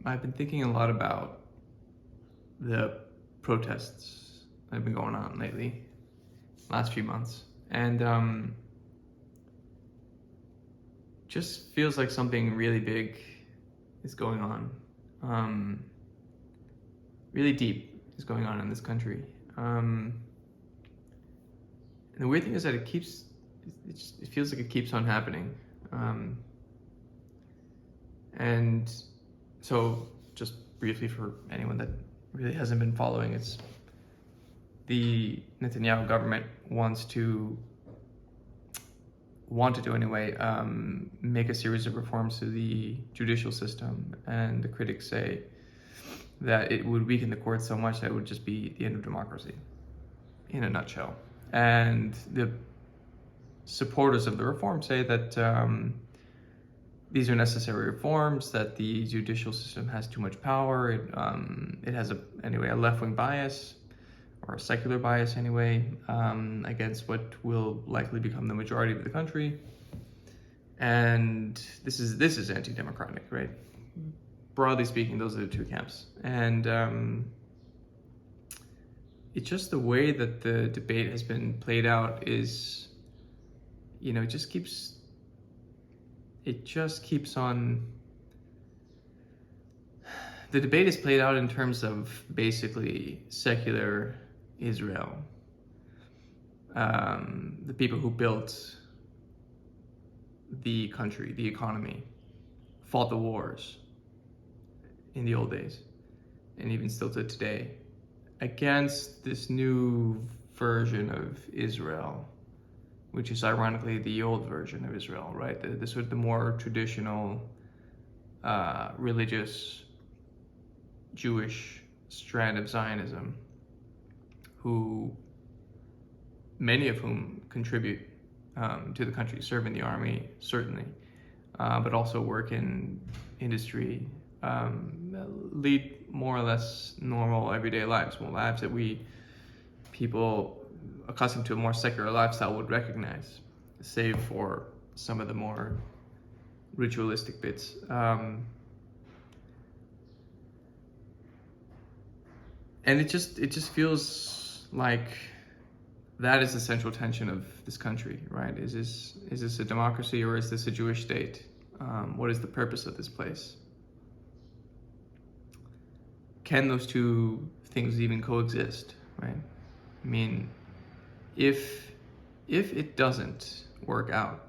I've been thinking a lot about the protests that have been going on lately, last few months, and just feels like something really big is going on. Really deep is going on in this country. And the weird thing is that it feels like it keeps on happening. And so, just briefly for anyone that really hasn't been following, it's the Netanyahu government wanted to anyway, make a series of reforms to the judicial system, and the critics say that it would weaken the court so much that it would just be the end of democracy, in a nutshell. And the supporters of the reform say that these are necessary reforms, that the judicial system has too much power, it has a left-wing bias, or a secular bias anyway, against what will likely become the majority of the country. And this is anti-democratic, right? Broadly speaking, those are the two camps. And it's just the way that the debate has been played out is, it just keeps on. The debate is played out in terms of basically secular Israel, the people who built the country, the economy, fought the wars in the old days, and even still to today, against this new version of Israel, which is ironically the old version of Israel, right? The more traditional, religious, Jewish strand of Zionism, who many of whom contribute to the country, serve in the army, certainly, but also work in industry, lead more or less normal everyday lives, lives that people accustomed to a more secular lifestyle would recognize, save for some of the more ritualistic bits. And it just feels like that is the central tension of this country, right? Is this a democracy, or is this a Jewish state? What is the purpose of this place? Can those two things even coexist, right? I mean, if it doesn't work out,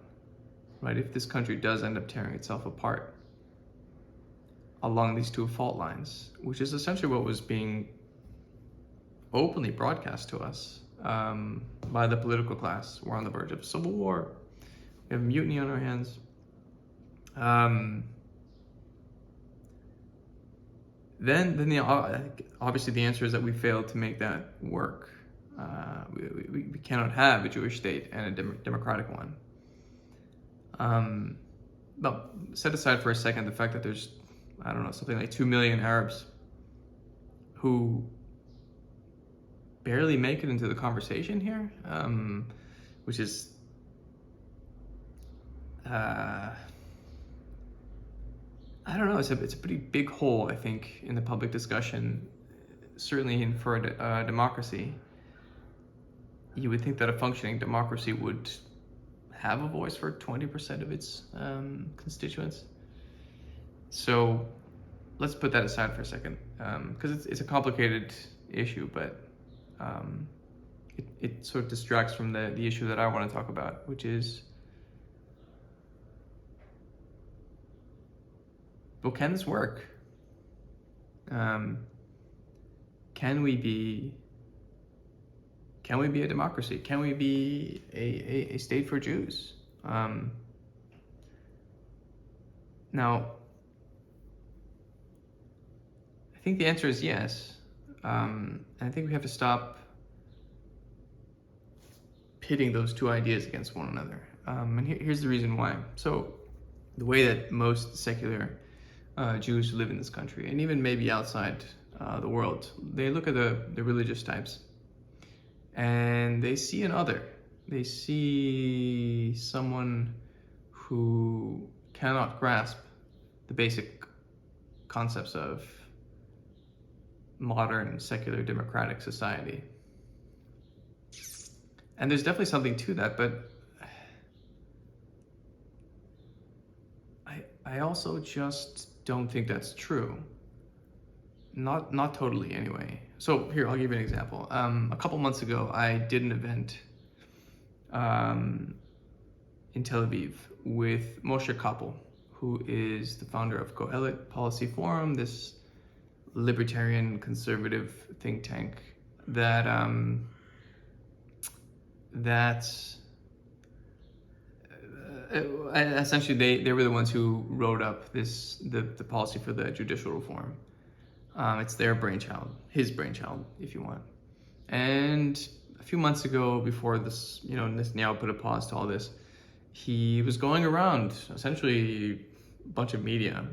right? If this country does end up tearing itself apart along these two fault lines, which is essentially what was being openly broadcast to us by the political class. We're on the verge of civil war. We have mutiny on our hands. Then obviously the answer is that we failed to make that work. We cannot have a Jewish state and a democratic one. But set aside for a second the fact that there's, something like 2 million Arabs who barely make it into the conversation here, which is it's a pretty big hole, I think, in the public discussion, certainly for a democracy. You would think that a functioning democracy would have a voice for 20% of its constituents. So let's put that aside for a second, because it's a complicated issue, but it sort of distracts from the issue that I want to talk about, which is, well, can this work? Can we be a democracy? Can we be a state for Jews? Now, I think the answer is yes. And I think we have to stop pitting those two ideas against one another. And here's the reason why. So the way that most secular Jews who live in this country, and even maybe outside the world, they look at the religious types and they see an other. They see someone who cannot grasp the basic concepts of modern secular democratic society. And there's definitely something to that, but I also just don't think that's true. Not totally anyway. So here, I'll give you an example. A couple months ago, I did an event in Tel Aviv with Moshe Koppel, who is the founder of Kohelet Policy Forum, this libertarian conservative think tank that essentially they were the ones who wrote up the policy for the judicial reform. It's their brainchild, his brainchild, if you want. And a few months ago, before this, Netanyahu put a pause to all this, he was going around essentially a bunch of media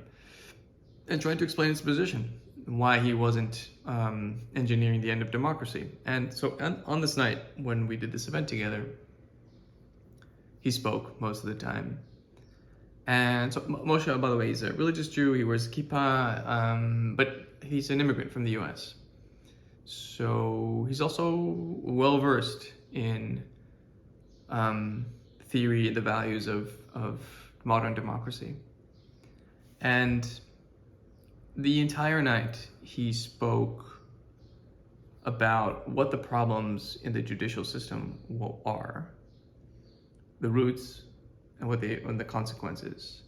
and trying to explain his position, why he wasn't engineering the end of democracy. And so on this night, when we did this event together, he spoke most of the time. And so Moshe, by the way, he's a religious Jew. He wears kippah, but he's an immigrant from the US. So he's also well-versed in theory and the values of modern democracy. And the entire night, he spoke about what the problems in the judicial system are, the roots, and the consequences,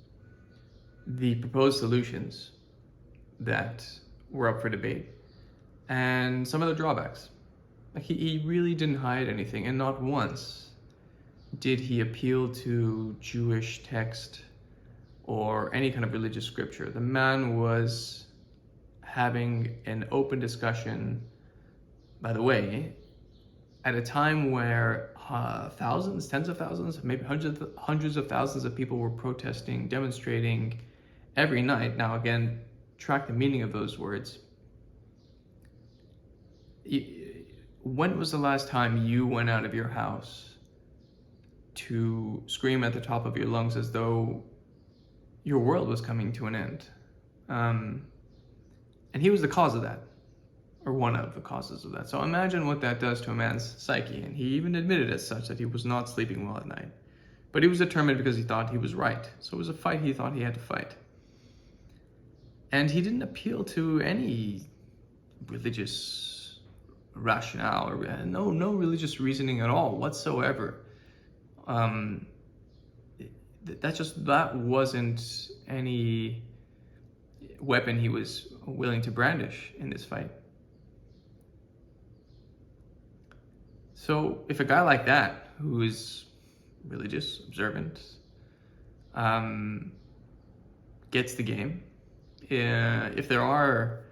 the proposed solutions that were up for debate, and some of the drawbacks. Like he really didn't hide anything, and not once did he appeal to Jewish text or any kind of religious scripture. The man was having an open discussion, by the way, at a time where thousands, tens of thousands, maybe hundreds of thousands of people were protesting, demonstrating every night. Now, again, track the meaning of those words. When was the last time you went out of your house to scream at the top of your lungs as though your world was coming to an end? And he was the cause of that, or one of the causes of that. So imagine what that does to a man's psyche. And he even admitted as such that he was not sleeping well at night. But he was determined because he thought he was right. So it was a fight he thought he had to fight. And he didn't appeal to any religious rationale, or no religious reasoning at all whatsoever. That wasn't any weapon he was willing to brandish in this fight. So if a guy like that, who is religious, observant, gets the game, if there are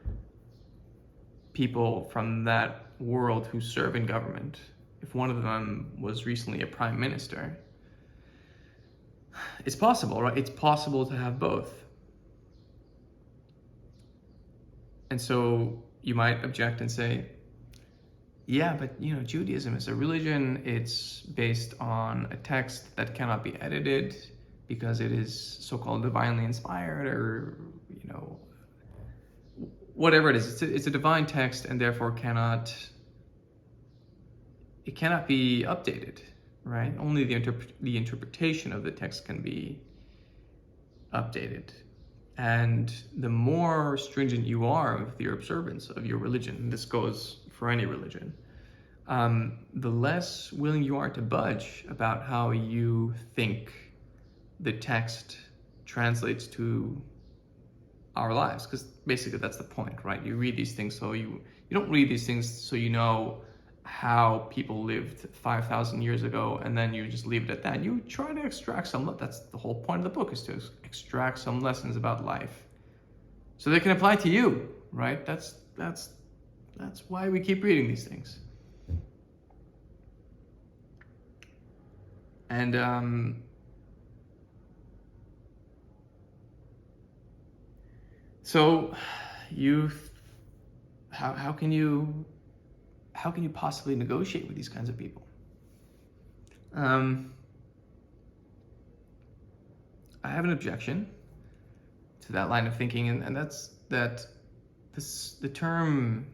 people from that world who serve in government, if one of them was recently a prime minister, it's possible, right? It's possible to have both. And so you might object and say, yeah, but Judaism is a religion. It's based on a text that cannot be edited because it is so-called divinely inspired, or whatever it is. It's a divine text, and therefore cannot be updated, right? Only the interpretation of the text can be updated. And the more stringent you are with your observance of your religion, and this goes for any religion, the less willing you are to budge about how you think the text translates to our lives. Because basically that's the point, right? You read these things so you don't read these things so you know how people lived 5,000 years ago and then you just leave it at that. You try to extract that's the whole point of the book, is to extract some lessons about life so they can apply to you, right? That's why we keep reading these things. And so how can you possibly negotiate with these kinds of people? I have an objection to that line of thinking, and that's that the term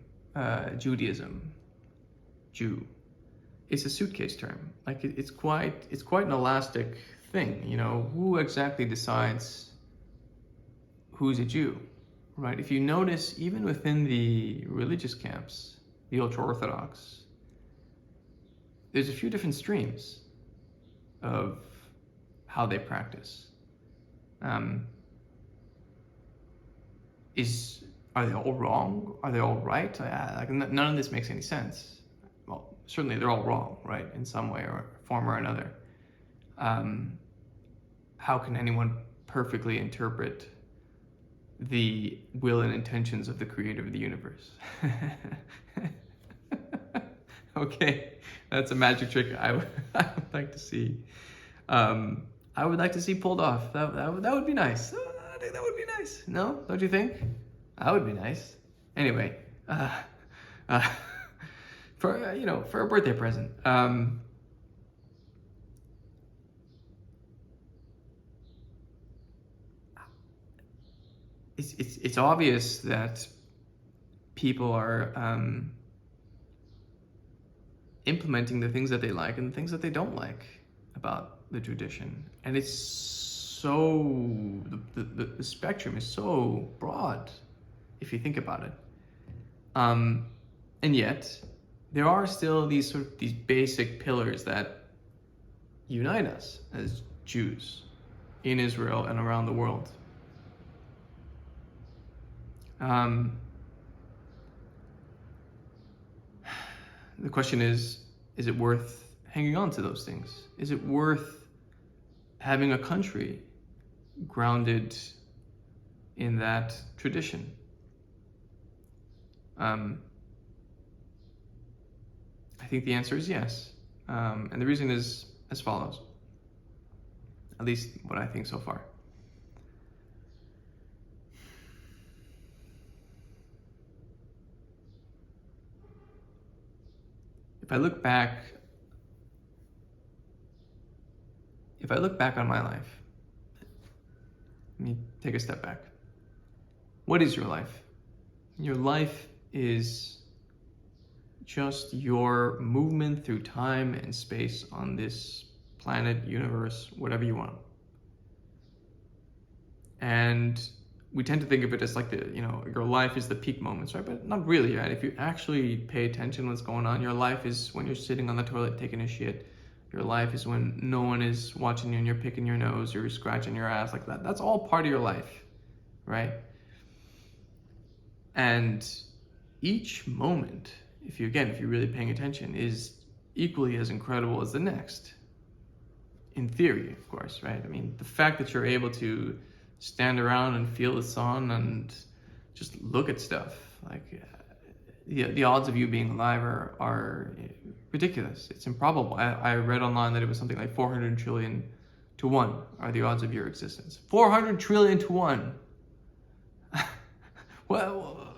Judaism, Jew, is a suitcase term. Like it's quite an elastic thing. You know, who exactly decides who's a Jew, right? If you notice, even within the religious camps, the ultra-Orthodox, there's a few different streams of how they practice. Are they all wrong? Are they all right? Like none of this makes any sense. Well, certainly they're all wrong, right, in some way or form or another. How can anyone perfectly interpret the will and intentions of the creator of the universe? Okay, that's a magic trick I would like to see. I would like to see pulled off. That would be nice. I think that would be nice. No, don't you think? That would be nice. Anyway, for a birthday present. It's obvious that people are implementing the things that they like and the things that they don't like about the tradition, and it's so the spectrum is so broad if you think about it, and yet there are still these basic pillars that unite us as Jews in Israel and around the world. The question is it worth hanging on to those things? Is it worth having a country grounded in that tradition? I think the answer is yes. And the reason is as follows, at least what I think so far. If I look back on my life, let me take a step back. What is your life? Your life is just your movement through time and space on this planet, universe, whatever you want. And we tend to think of it as like your life is the peak moments, right? But not really, right? If you actually pay attention to what's going on, your life is when you're sitting on the toilet taking a shit. Your life is when no one is watching you and you're picking your nose or you're scratching your ass like that. That's all part of your life, right? And each moment, if you're really paying attention, is equally as incredible as the next. In theory, of course, right? I mean, the fact that you're able to stand around and feel the sun and just look at stuff, like the odds of you being alive are ridiculous. It's improbable. I read online that it was something like 400 trillion to 1 are the odds of your existence. 400 trillion to 1. Well,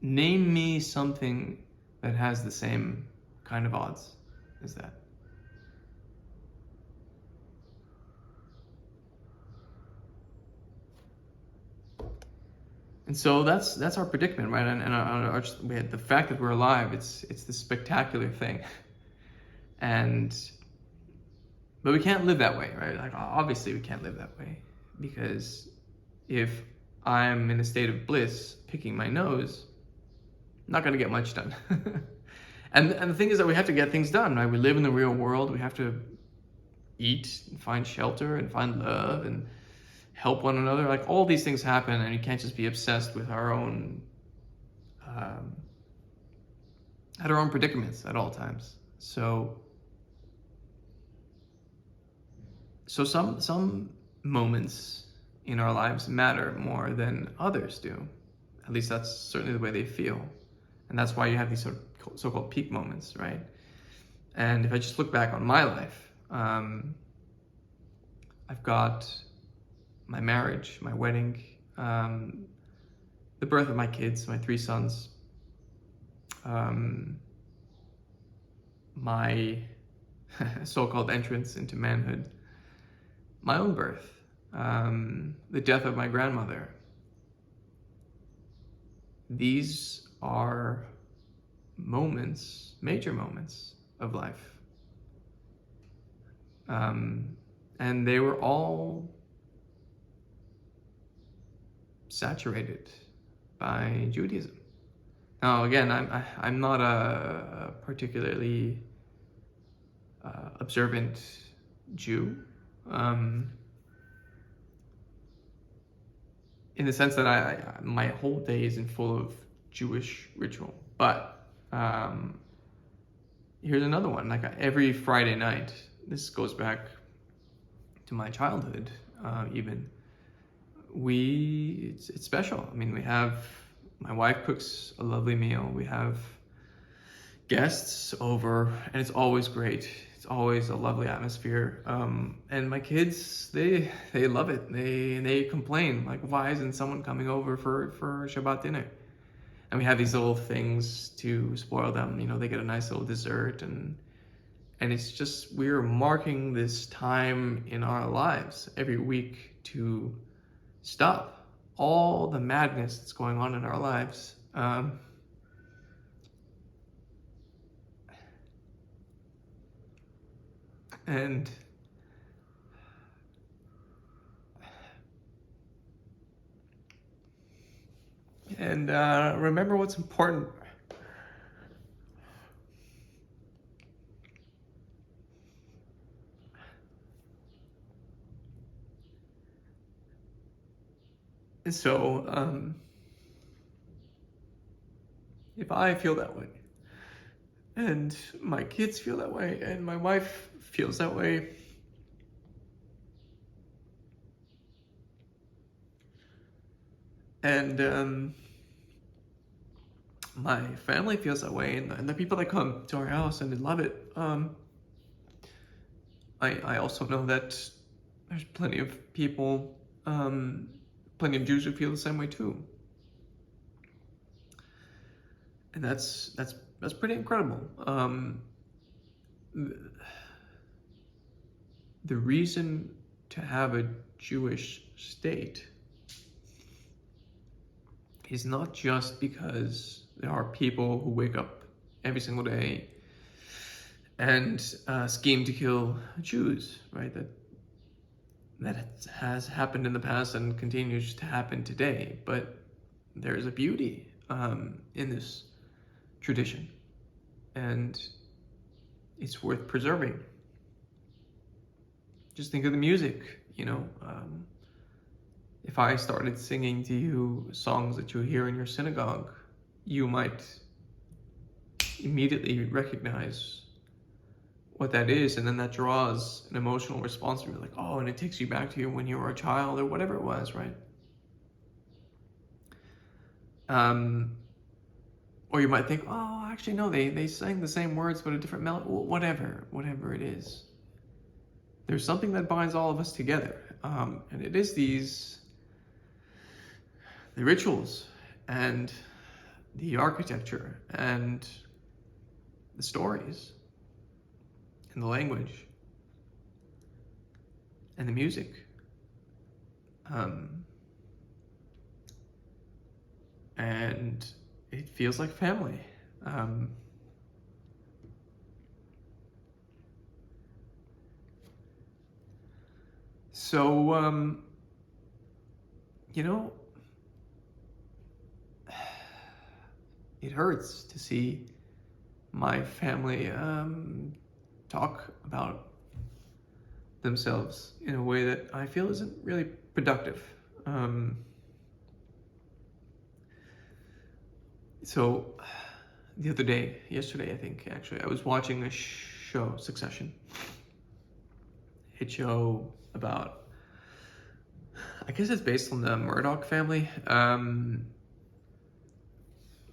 name me something that has the same kind of odds as that. And so that's our predicament, right? And we had the fact that we're alive. It's this spectacular thing, but we can't live that way, right? Like obviously we can't live that way, because if I'm in a state of bliss picking my nose, I'm not gonna get much done. and the thing is that we have to get things done, right? We live in the real world. We have to eat and find shelter and find love and help one another. Like all these things happen, and you can't just be obsessed with our own predicaments at all times. So some moments in our lives matter more than others do. At least that's certainly the way they feel, and that's why you have these so-called peak moments, right? And if I just look back on my life, I've got my marriage, my wedding, the birth of my kids, my 3 sons, my so-called entrance into manhood, my own birth, the death of my grandmother. These are moments, major moments of life. And they were all saturated by Judaism. Now, again, I'm not a particularly observant Jew, in the sense that my whole day isn't full of Jewish ritual. But here's another one. Like every Friday night, this goes back to my childhood, even. It's special. I mean, my wife cooks a lovely meal. We have guests over, and it's always great. It's always a lovely atmosphere. And my kids, they love it. They complain, like, why isn't someone coming over for Shabbat dinner? And we have these little things to spoil them. You know, they get a nice little dessert, and it's just, we're marking this time in our lives every week to stop all the madness that's going on in our lives. And remember what's important. So, if I feel that way, and my kids feel that way, and my wife feels that way, and my family feels that way, and the people that come to our house and they love it, I also know that there's plenty of people, plenty of Jews who feel the same way too. And that's pretty incredible. The reason to have a Jewish state is not just because there are people who wake up every single day and scheme to kill Jews, right? That has happened in the past and continues to happen today. But there's a beauty in this tradition, and it's worth preserving. Just think of the music, you know. If I started singing to you songs that you hear in your synagogue, you might immediately recognize what that is, and then that draws an emotional response from you, like, oh, and it takes you back to you when you were a child or whatever it was, right? Or you might think, oh, actually no, they sang the same words but a different melody. Whatever it is. There's something that binds all of us together, and it is the rituals and the architecture and the stories and the language and the music. And it feels like family. So, you know, it hurts to see my family talk about themselves in a way that I feel isn't really productive. So the other day, yesterday I think, actually, I was watching a show, Succession. A show about, I guess it's based on the Murdoch family.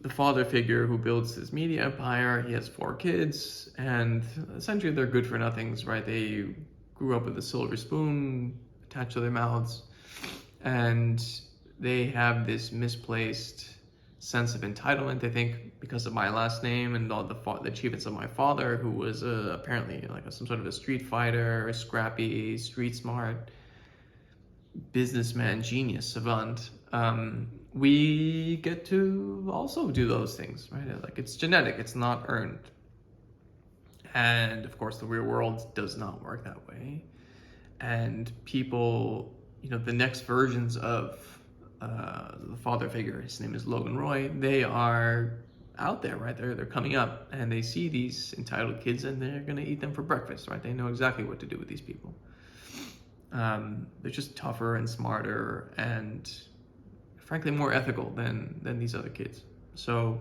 The father figure who builds his media empire, he has 4 kids, and essentially they're good for nothings, right? They grew up with a silver spoon attached to their mouths, and they have this misplaced sense of entitlement, I think, because of my last name and all the achievements of my father, who was apparently like some sort of a street fighter, a scrappy, street smart. businessman, genius, savant, we get to also do those things, right? Like it's genetic, it's not earned. And of course, the real world does not work that way. And people, the next versions of the father figure, his name is Logan Roy, they are out there, right? They're coming up and they see these entitled kids and they're going to eat them for breakfast, right? They know exactly what to do with these people. They're just tougher and smarter and frankly more ethical than these other kids. So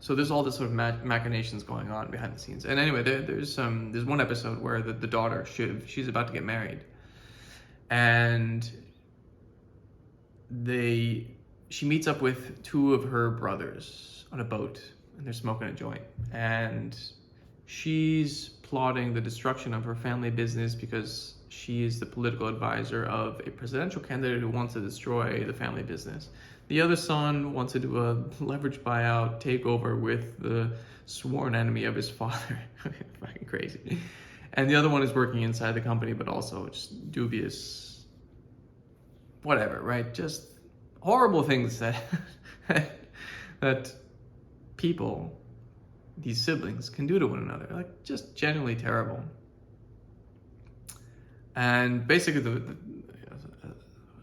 there's all this sort of machinations going on behind the scenes. And anyway, there's one episode where the daughter Shiv, she's about to get married, and she meets up with two of her brothers on a boat, and they're smoking a joint, and she's plotting the destruction of her family business because she is the political advisor of a presidential candidate who wants to destroy the family business. The other son wants to do a leverage buyout takeover with the sworn enemy of his father. Fucking crazy. And the other one is working inside the company, but also just dubious, whatever, right? Just horrible things that that people, these siblings, can do to one another. Like, just genuinely terrible. And basically,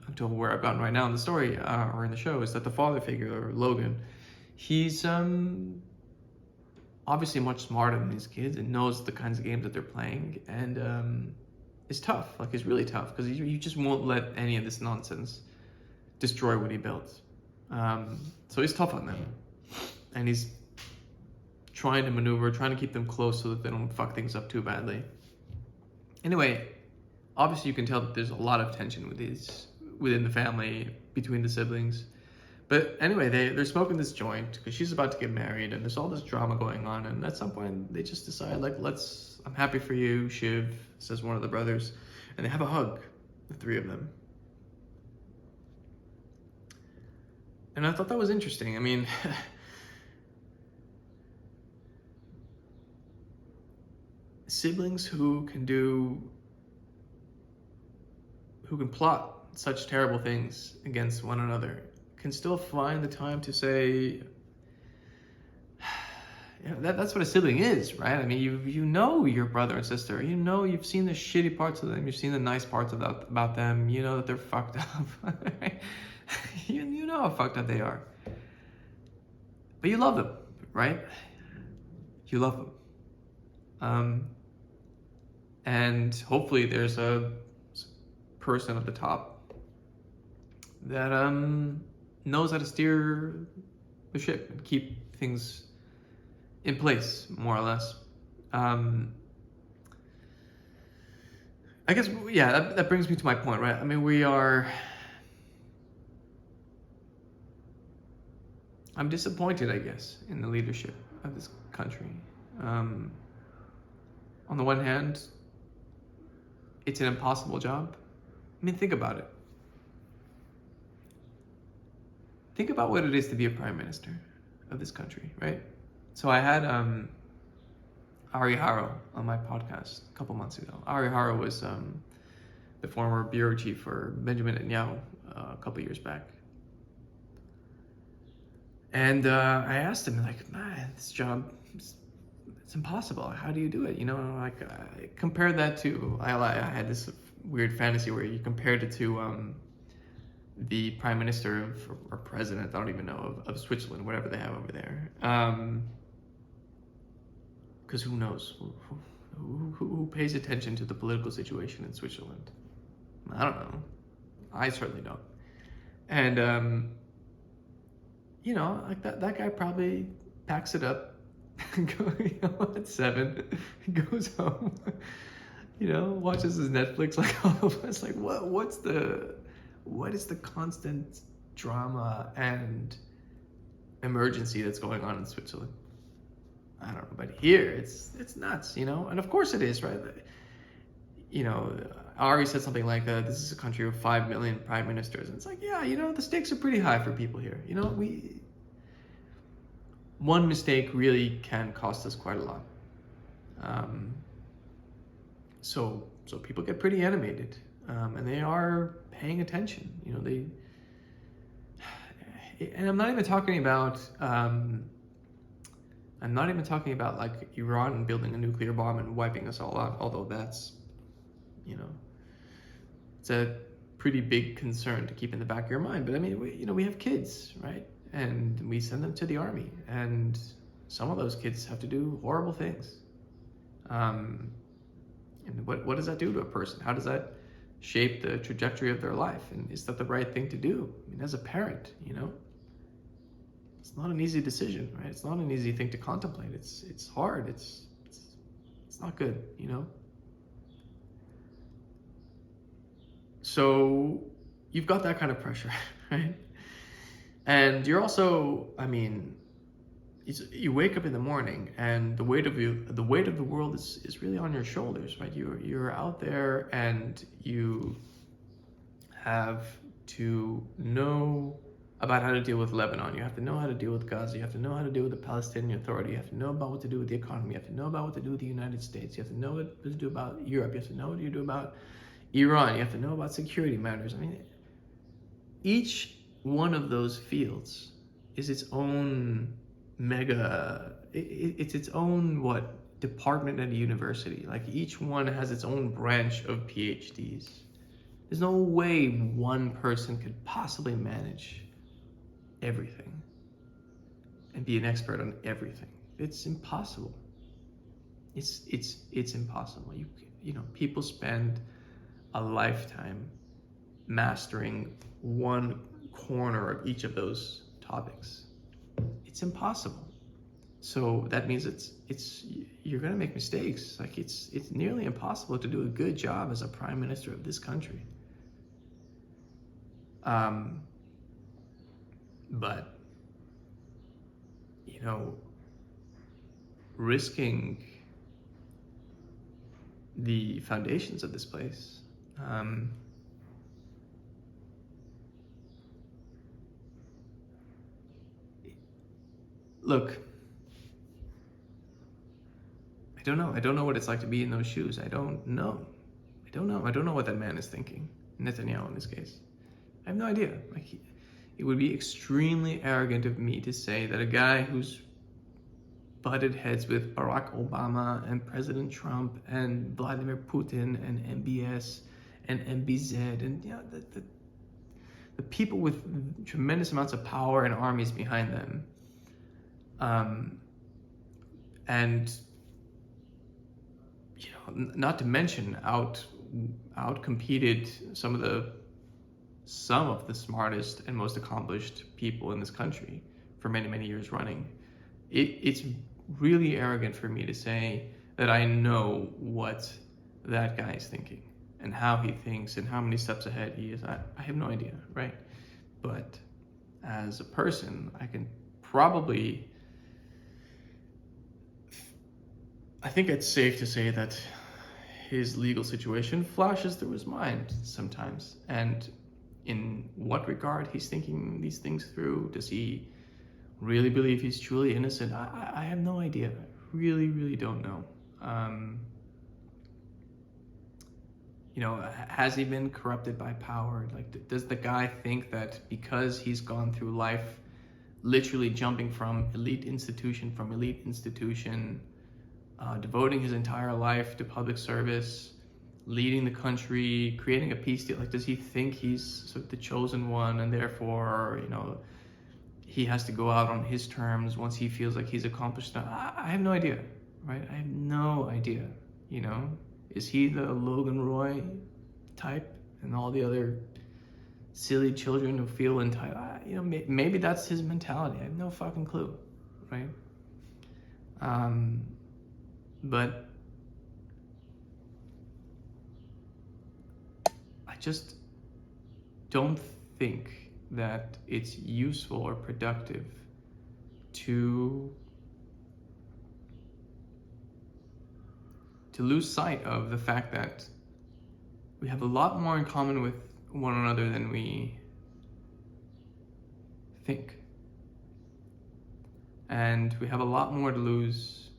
until where I've gotten right now in the story, or in the show, is that the father figure, Logan, he's obviously much smarter than these kids and knows the kinds of games that they're playing, and is tough. Like, he's really tough because you just won't let any of this nonsense destroy what he built. So he's tough on them, and he's trying to maneuver, trying to keep them close so that they don't fuck things up too badly. Anyway, obviously you can tell that there's a lot of tension within the family, between the siblings. But anyway, they're smoking this joint because she's about to get married, and there's all this drama going on, and at some point they just decide, like, I'm happy for you, Shiv, says one of the brothers, and they have a hug, the three of them. And I thought that was interesting. I mean, siblings who can plot such terrible things against one another can still find the time to say, that's what a sibling is, right? I mean, you know your brother and sister. You know, you've seen the shitty parts of them. You've seen the nice parts about them. You know that they're fucked up. You know how fucked up they are. But you love them, right? You love them. And hopefully there's a person at the top that knows how to steer the ship and keep things in place, more or less. I guess, yeah, that brings me to my point, right? I mean, I'm disappointed, I guess, in the leadership of this country. On the one hand, it's an impossible job. I mean, think about it. Think about what it is to be a prime minister of this country, right? So I had Ari Haro on my podcast a couple months ago. Ari Haro was the former bureau chief for Benjamin Netanyahu a couple years back. And I asked him, like, man, this job, it's impossible. How do you do it? You know, like, I compared that to, I had this weird fantasy where you compared it to the prime minister or president, I don't even know, of Switzerland, whatever they have over there. Because who knows? Who pays attention to the political situation in Switzerland? I don't know. I certainly don't. And, you know, like that guy probably packs it up at 7, goes home, watches his Netflix like all of us. Like, what is the constant drama and emergency that's going on in Switzerland? I don't know, but here it's nuts, and of course it is, right? Ari said something like, this is a country of 5 million prime ministers, and it's like, yeah, the stakes are pretty high for people here. One mistake really can cost us quite a lot. So people get pretty animated. and they are paying attention. You know, and I'm not even talking about like Iran building a nuclear bomb and wiping us all out, although that's, you know, it's a pretty big concern to keep in the back of your mind. But I mean, we have kids, right? And we send them to the army, and some of those kids have to do horrible things. And what does that do to a person? How does that shape the trajectory of their life? And is that the right thing to do? I mean, as a parent, you know, it's not an easy decision, right? It's not an easy thing to contemplate. It's hard. It's not good, you know? So you've got that kind of pressure, right? And you're also, I mean, you wake up in the morning and the weight of the world is really on your shoulders, right? You're out there and you have to know about how to deal with Lebanon. You have to know how to deal with Gaza. You have to know how to deal with the Palestinian Authority. You have to know about what to do with the economy. You have to know about what to do with the United States. You have to know what to do about Europe. You have to know what to do about Iran. You have to know about security matters. I mean, each one of those fields is its own it's its own department at a university. Like each one has its own branch of PhDs. There's no way one person could possibly manage everything and be an expert on everything. It's impossible. It's impossible. You know, people spend a lifetime mastering one corner of each of those topics. It's impossible. So that means you're going to make mistakes. Like it's nearly impossible to do a good job as a prime minister of this country. But you know, risking the foundations of this place, look, I don't know. I don't know what it's like to be in those shoes. I don't know. I don't know what that man is thinking, Netanyahu in this case. I have no idea. Like, it would be extremely arrogant of me to say that a guy who's butted heads with Barack Obama and President Trump and Vladimir Putin and MBS and MBZ and, you know, the people with tremendous amounts of power and armies behind them, and, you know, not to mention outcompeted some of the smartest and most accomplished people in this country for many, many years running. It's really arrogant for me to say that I know what that guy is thinking and how he thinks and how many steps ahead he is. I have no idea, right? But as a person, I can probably, I think it's safe to say that his legal situation flashes through his mind sometimes. And in what regard he's thinking these things through, does he really believe he's truly innocent? I have no idea. I really, really don't know. You know, has he been corrupted by power? Like, does the guy think that because he's gone through life literally jumping from elite institution, devoting his entire life to public service, leading the country, creating a peace deal, like, does he think he's sort of the chosen one and therefore, you know, he has to go out on his terms once he feels like he's accomplished that? I have no idea, right? I have no idea, you know? Is he the Logan Roy type and all the other silly children who feel entitled? You know, maybe that's his mentality. I have no fucking clue, right? But I just don't think that it's useful or productive to lose sight of the fact that we have a lot more in common with one another than we think. And we have a lot more to lose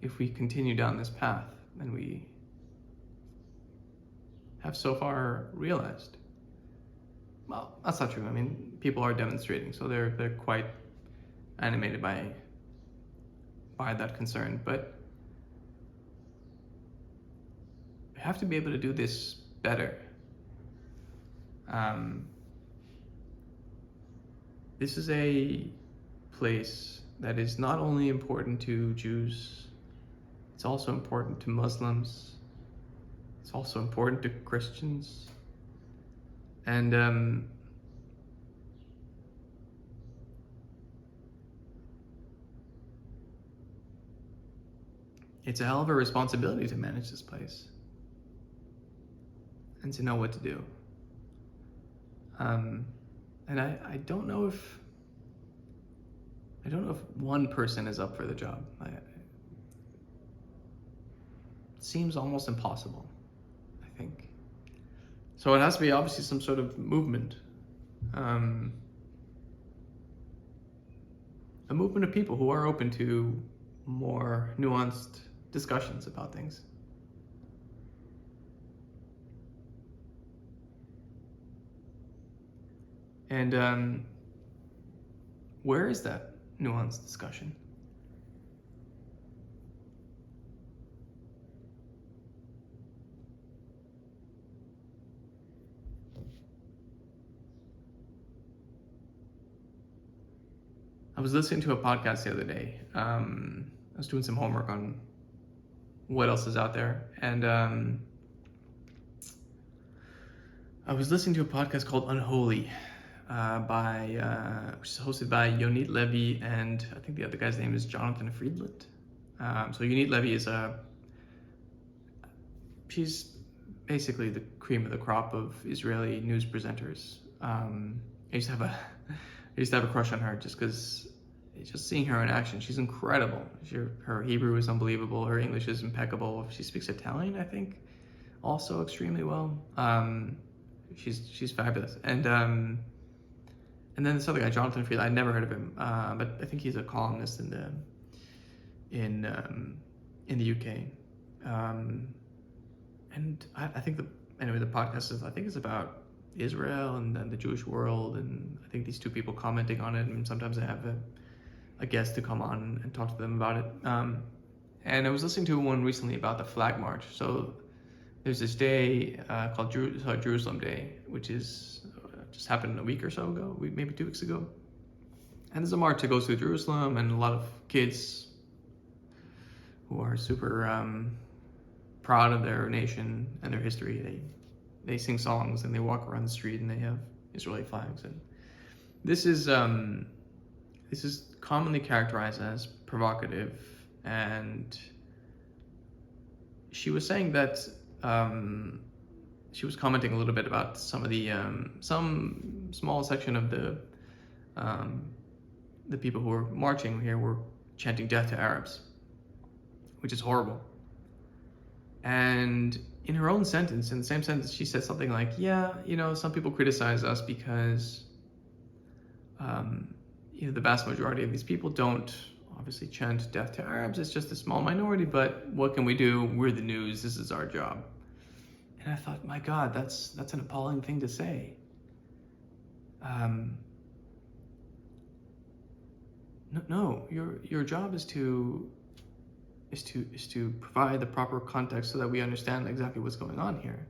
if we continue down this path than we have so far realized. Well, that's not true. I mean, people are demonstrating, so they're quite animated by that concern, but we have to be able to do this better. This is a place that is not only important to Jews, it's also important to Muslims, it's also important to Christians, and it's a hell of a responsibility to manage this place and to know what to do. And I don't know if one person is up for the job. It seems almost impossible, I think. So it has to be obviously some sort of movement. A movement of people who are open to more nuanced discussions about things. And where is that nuanced discussion? I was listening to a podcast the other day. I was doing some homework on what else is out there, and I was listening to a podcast called Unholy, which is hosted by Yonit Levy, and I think the other guy's name is Jonathan Friedland. So Yonit Levy is she's basically the cream of the crop of Israeli news presenters. I used to have a crush on her just because just seeing her in action, she's incredible. Her Hebrew is unbelievable. Her English is impeccable. She speaks Italian, I think, also extremely well. She's fabulous. And then this other guy, Jonathan Friedland, I'd never heard of him, but I think he's a columnist in the UK. And I think the podcast is about Israel and the Jewish world, and I think these two people commenting on it, and sometimes I have a guest to come on and talk to them about it. And I was listening to one recently about the Flag March. So there's this day called Jerusalem Day, which is just happened a week or so ago, maybe 2 weeks ago. And there's a march that goes through Jerusalem, and a lot of kids who are super proud of their nation and their history, they sing songs and they walk around the street and they have Israeli flags. And this is commonly characterized as provocative. And she was saying that she was commenting a little bit about some of the some small section of the people who were marching here were chanting death to Arabs, which is horrible. And in her own sentence, in the same sentence, she said something like, yeah, some people criticize us because the vast majority of these people don't obviously chant death to Arabs. It's just a small minority, but what can we do? We're the news. This is our job. And I thought, my God, that's an appalling thing to say. No, your job is to provide the proper context so that we understand exactly what's going on here.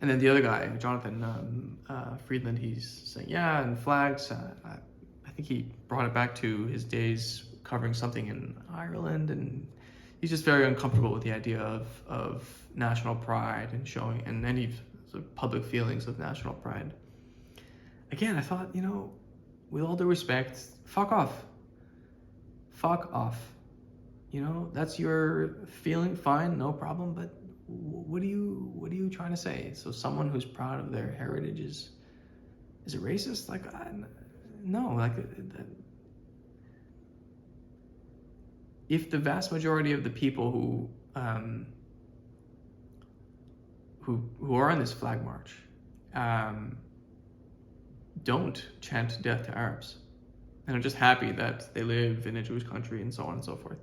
And then the other guy, Jonathan Friedland, he's saying, yeah, and flags. I think he brought it back to his days covering something in Ireland, and he's just very uncomfortable with the idea of national pride and showing and any sort of public feelings of national pride. Again, I thought, with all due respect, fuck off. That's your feeling, fine, no problem, but what are you trying to say? So someone who's proud of their heritage is a racist? No, if the vast majority of the people who are on this flag march don't chant death to Arabs and are just happy that they live in a Jewish country and so on and so forth,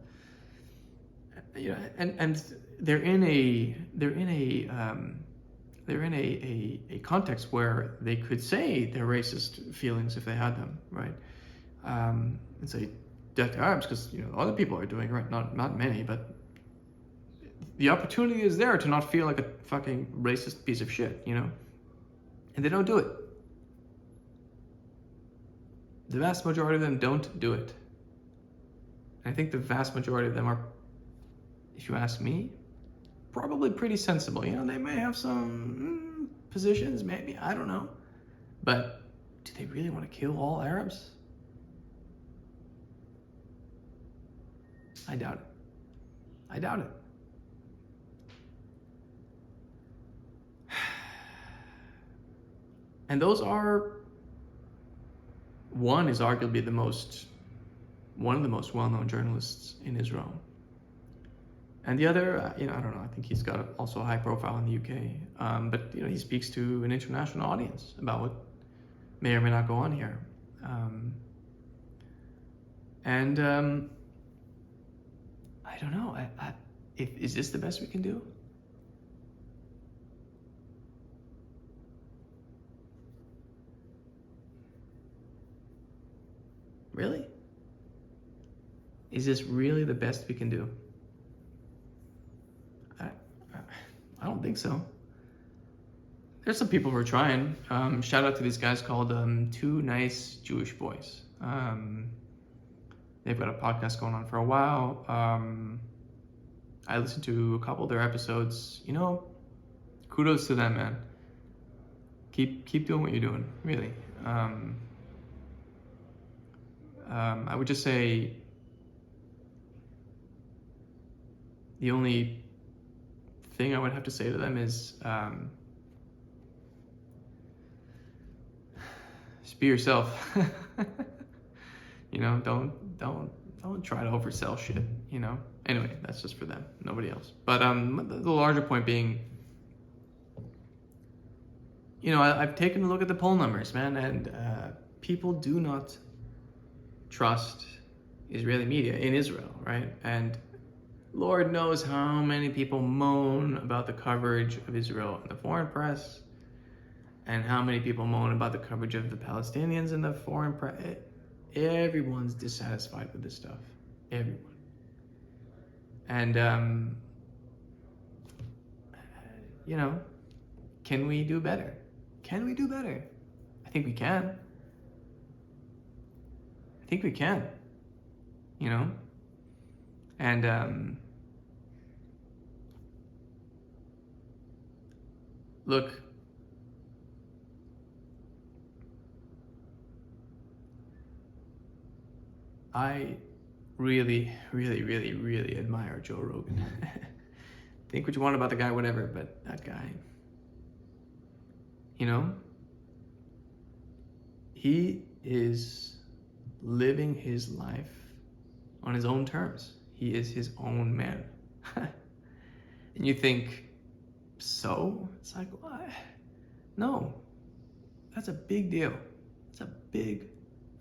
and they're in a they're in a context where they could say their racist feelings if they had them, right? And say death to Arabs because other people are doing it, right? Not many, but the opportunity is there to not feel like a fucking racist piece of shit, and they don't do it. The vast majority of them don't do it. I think the vast majority of them are, if you ask me, probably pretty sensible. They may have some positions, maybe, I don't know. But do they really want to kill all Arabs? I doubt it. I doubt it. And those are, one is arguably one of the most well-known journalists in Israel. And the other, I don't know, I think he's got also a high profile in the UK. But, he speaks to an international audience about what may or may not go on here. I don't know, is this the best we can do? Really? Is this really the best we can do? I don't think so. There's some people who are trying. Shout out to these guys called Two Nice Jewish Boys. They've got a podcast going on for a while. I listened to a couple of their episodes. Kudos to them, man. Keep doing what you're doing, really. I would just say the only thing I would have to say to them is just be yourself. Don't try to oversell shit. Anyway, that's just for them, nobody else. But the larger point being, I've taken a look at the poll numbers, man, and people do not trust Israeli media in Israel, right? And Lord knows how many people moan about the coverage of Israel in the foreign press, and how many people moan about the coverage of the Palestinians in the foreign press. Everyone's dissatisfied with this stuff. Everyone. And, can we do better? Can we do better? I think we can. I think we can. And, look, I really, really, really, really admire Joe Rogan. Think what you want about the guy, whatever, but that guy, he is living his life on his own terms. He is his own man. And you think, so? It's like, what? No. That's a big deal. It's a big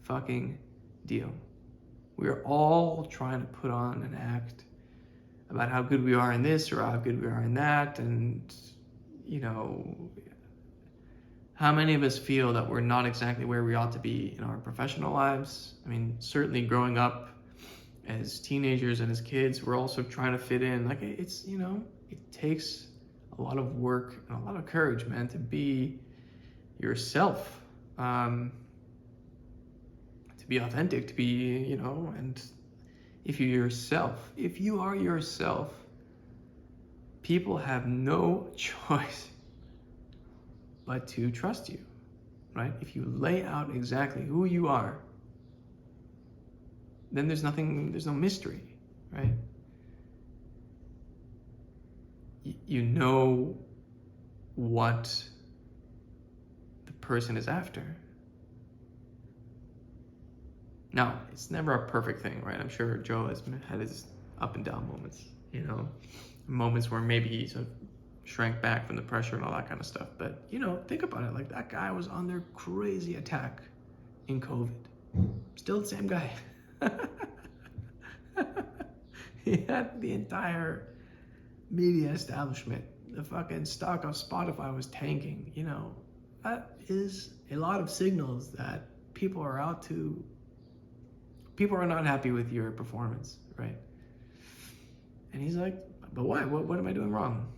fucking deal. We're all trying to put on an act about how good we are in this or how good we are in that, and how many of us feel that we're not exactly where we ought to be in our professional lives? I mean, certainly growing up as teenagers and as kids, we're also trying to fit in. Like, it's, it takes a lot of work and a lot of courage, man, to be yourself, to be authentic, to be, and if you are yourself, people have no choice but to trust you, right? If you lay out exactly who you are, then there's no mystery, right? You know what the person is after. Now, it's never a perfect thing, right? I'm sure Joe has had his up and down moments, moments where maybe he sort of shrank back from the pressure and all that kind of stuff. But, think about it. Like, that guy was under crazy attack in COVID. Still the same guy. He had the entire media establishment the fucking stock of Spotify was tanking, you know, that is a lot of signals that people are not happy with your performance, right? And he's like, but why? What am I doing wrong?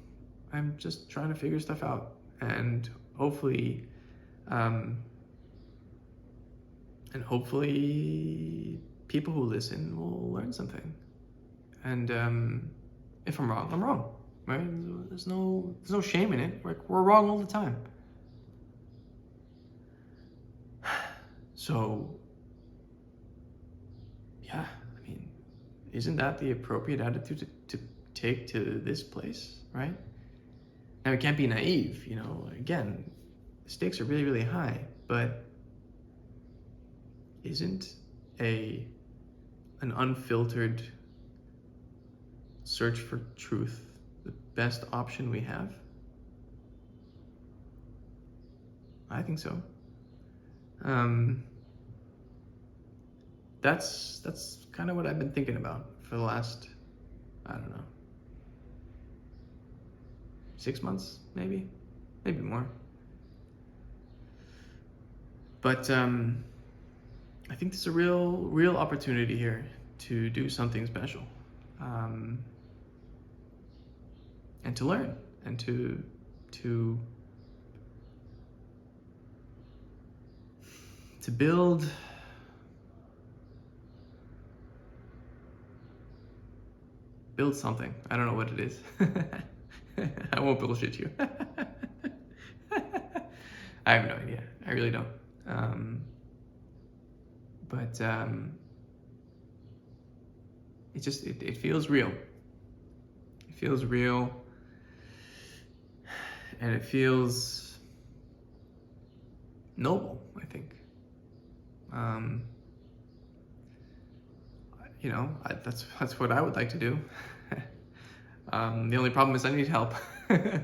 I'm just trying to figure stuff out. And hopefully people who listen will learn something. And if I'm wrong, I'm wrong, right? There's no shame in it. Like, we're wrong all the time. So, yeah, I mean, isn't that the appropriate attitude to take to this place, right? Now, we can't be naive, you know. Again, the stakes are really, really high, but isn't an unfiltered search for truth the best option we have? I think so. That's kind of what I've been thinking about for the last, I don't know, 6 months, maybe more. But I think there's a real opportunity here to do something special, and to learn, and to build something. I don't know what it is. I won't bullshit you. I have no idea. I really don't. But it feels real. It feels real, and it feels noble, I think. You know, that's what I would like to do. The only problem is I need help. I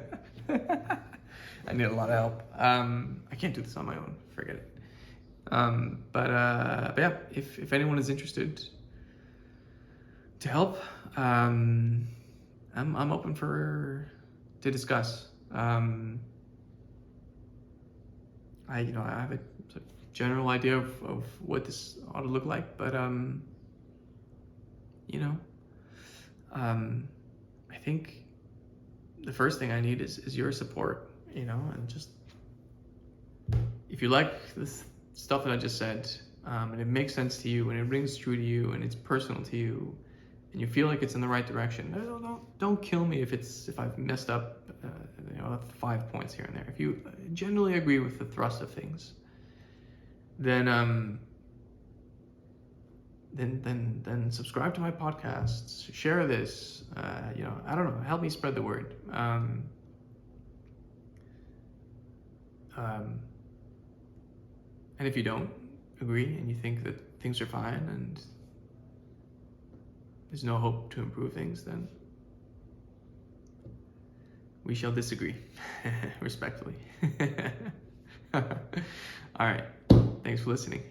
need a lot of help. I can't do this on my own. Forget it. But yeah, if anyone is interested to help, I'm open to discuss. I have a general idea of what this ought to look like, but I think the first thing I need is your support, you know, and just, if you like this stuff that I just said, and it makes sense to you, and it rings true to you, and it's personal to you, and you feel like it's in the right direction, don't kill me if I've messed up 5 points here and there. If you generally agree with the thrust of things, then subscribe to my podcasts, share this, I don't know, help me spread the word. And if you don't agree and you think that things are fine and there's no hope to improve things, then we shall disagree, respectfully. All right, thanks for listening.